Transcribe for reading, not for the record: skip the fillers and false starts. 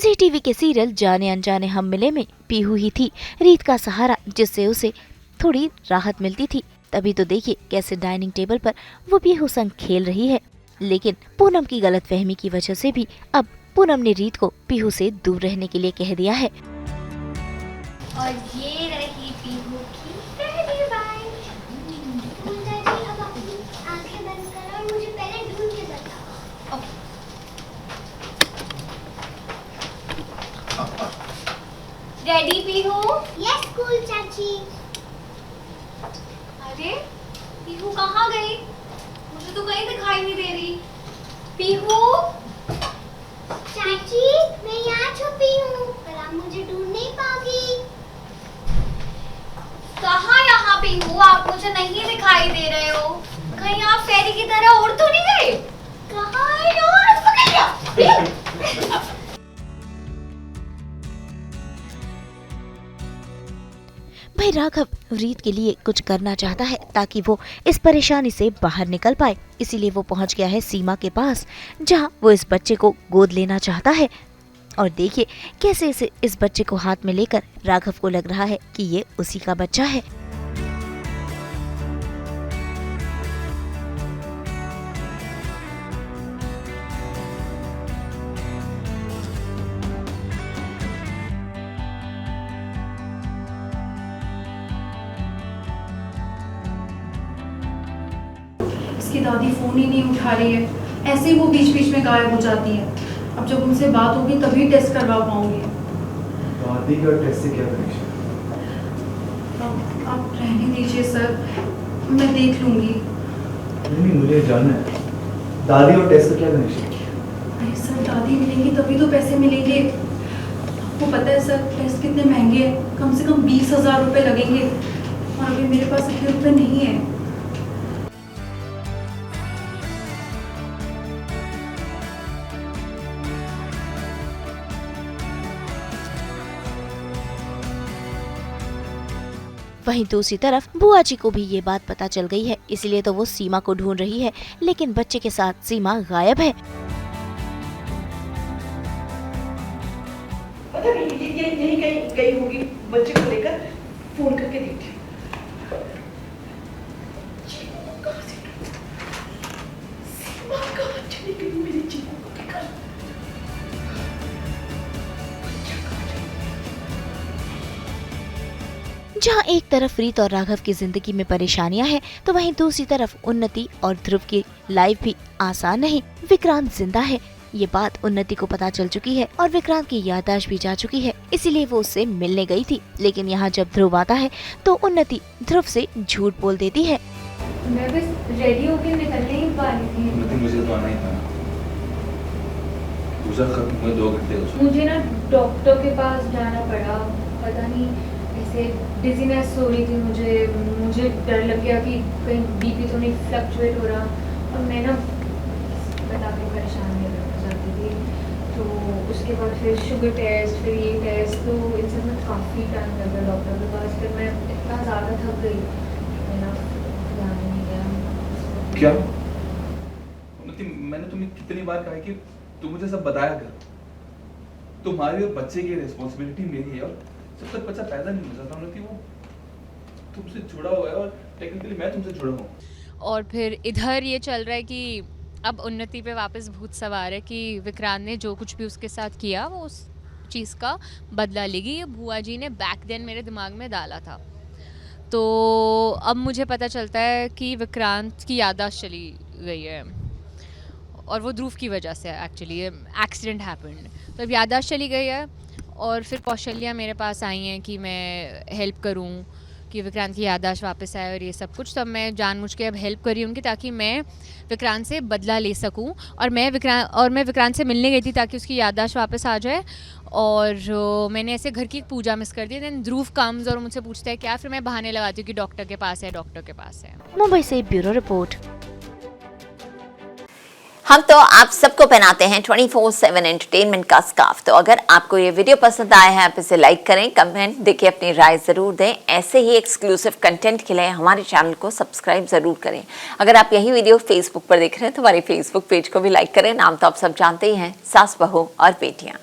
जी TV के serial जाने अनजाने हम मिले में पीहू ही थी रीत का सहारा, जिससे उसे थोड़ी राहत मिलती थी। तभी तो देखिए कैसे डाइनिंग टेबल पर वो पीहू संग खेल रही है। लेकिन पूनम की गलतफहमी की वजह से भी अब पूनम ने रीत को पीहू से दूर रहने के लिए कह दिया है। और ये रही पीहू की पहली बाइट। दादी अब अपनी आंखें बंद करो और मुझे पहले ढूंढ के बताओ। रेडी पीहू? यस कूल चाची। अरे पीहू कहाँ गई? मुझे तो कहीं दिखाई नहीं दे रही। पीहू? चाची मैं यहाँ छुपी हूँ, पर आप मुझे ढूंढ नहीं पाओगी। कहाँ यहाँ पीहू? आप मुझे नहीं दिखाई दे रहे हो। कहीं आप फेरी की तरह उड़ तो नहीं गए? कहाँ है यार? पकड़ लिया। भाई राघव रीत के लिए कुछ करना चाहता है ताकि वो इस परेशानी से बाहर निकल पाए। इसीलिए वो पहुंच गया है सीमा के पास, जहां वो इस बच्चे को गोद लेना चाहता है। और देखिए कैसे इस बच्चे को हाथ में लेकर राघव को लग रहा है कि ये उसी का बच्चा है। इसकी दादी फ़ोन ही नहीं उठा रही है, ऐसे ही वो बीच बीच में गायब हो जाती है। अब जब उनसे बात होगी तभी टेस्ट करवा पाऊंगी। दादी का टेस्ट से क्या कनेक्शन? आप रहने दीजिए सर, मैं देख लूंगी। नहीं, मुझे जानना है दादी और टेस्ट का क्या कनेक्शन? अरे सर दादी मिलेंगी तभी तो पैसे मिलेंगे। आपको पता है सर टेस्ट कितने महंगे हैं, कम से कम 20,000 रुपये लगेंगे और अभी मेरे पास इतने रुपये नहीं है। वहीं दूसरी तरफ बुआ जी को भी ये बात पता चल गई है, इसलिए तो वो सीमा को ढूंढ रही है। लेकिन बच्चे के साथ सीमा गायब है। पता नहीं यही कहीं गई होगी, बच्चे को लेकर फोन करके देखती हूँ। कहाँ से सीमा कहाँ चली गई मेरी चीकू को लेकर? जहाँ एक तरफ रीत और राघव की जिंदगी में परेशानियां हैं, तो वहीं दूसरी तरफ उन्नति और ध्रुव की लाइफ भी आसान नहीं। विक्रांत जिंदा है, ये बात उन्नति को पता चल चुकी है और विक्रांत की याददाश्त भी जा चुकी है। इसीलिए वो उससे मिलने गई थी। लेकिन यहाँ जब ध्रुव आता है तो उन्नति ध्रुव से झूठ बोल देती है। मैं बस रेडी होके निकलने ही वाली थी। मुझे तो आना ही था। पूजा खत्म हुए 2 घंटे। मुझे ना डॉक्टर के पास जाना पड़ा। पता नहीं ऐसे डिजीनेस हो रही थी, मुझे डर लग गया कि कहीं बीपी तो नहीं फ्लक्चुएट हो रहा, और मैं ना बता के परेशान हो जाती थी। तो उसके बाद फिर शुगर टेस्ट, फिर ये टेस्ट, तो इन सब में काफ़ी टाइम लग गया डॉक्टर के पास। फिर मैं इतना ज़्यादा थक गई, मेरा ध्यान ही नहीं गया। क्या मैंने तुम्हें कितनी बार कहा है कि तुम मुझे सब बताया कर। तुम्हारी और बच्चे की रिस्पॉन्सिबिलिटी मेरी है, और जब तक बच्चा पैदा नहीं हो जाता उन्नति, वो तुमसे जुड़ा हुआ है और टेक्निकली मैं तुमसे जुड़ा हूँ। और फिर इधर ये चल रहा है कि अब उन्नति पे वापस भूत सवार है कि विक्रांत ने जो कुछ भी उसके साथ किया वो उस चीज़ का बदला लेगी। ये बुआ जी ने बैक देन मेरे दिमाग में डाला था। तो अब मुझे पता चलता है कि विक्रांत की याददाश्त चली गई है और वो ध्रुव की वजह से एक्चुअली एक्सीडेंट हैपेंड। तो अब याददाश्त चली गई है और फिर कौशल्या मेरे पास आई हैं कि मैं हेल्प करूं कि विक्रांत की याददाश्त वापस आए और ये सब कुछ। तब मैं जानबूझ के अब हेल्प करी उनकी, ताकि मैं विक्रांत से बदला ले सकूं। और मैं विक्रांत से मिलने गई थी ताकि उसकी याददाश्त वापस आ जाए। और मैंने ऐसे घर की पूजा मिस कर दी। देन ध्रुव कम्स और मुझसे पूछता है क्या, फिर मैं बहाने लगाती हूँ कि डॉक्टर के पास है। मुंबई से ब्यूरो रिपोर्ट। हम तो आप सबको पहनाते हैं 24/7 एंटरटेनमेंट का स्कार्फ। तो अगर आपको ये वीडियो पसंद आया है, आप इसे लाइक करें, कमेंट देके अपनी राय जरूर दें। ऐसे ही एक्सक्लूसिव कंटेंट के लिए हमारे चैनल को सब्सक्राइब जरूर करें। अगर आप यही वीडियो फेसबुक पर देख रहे हैं तो हमारे फेसबुक पेज को भी लाइक करें। नाम तो आप सब जानते ही हैं, सास बहू और बेटियां।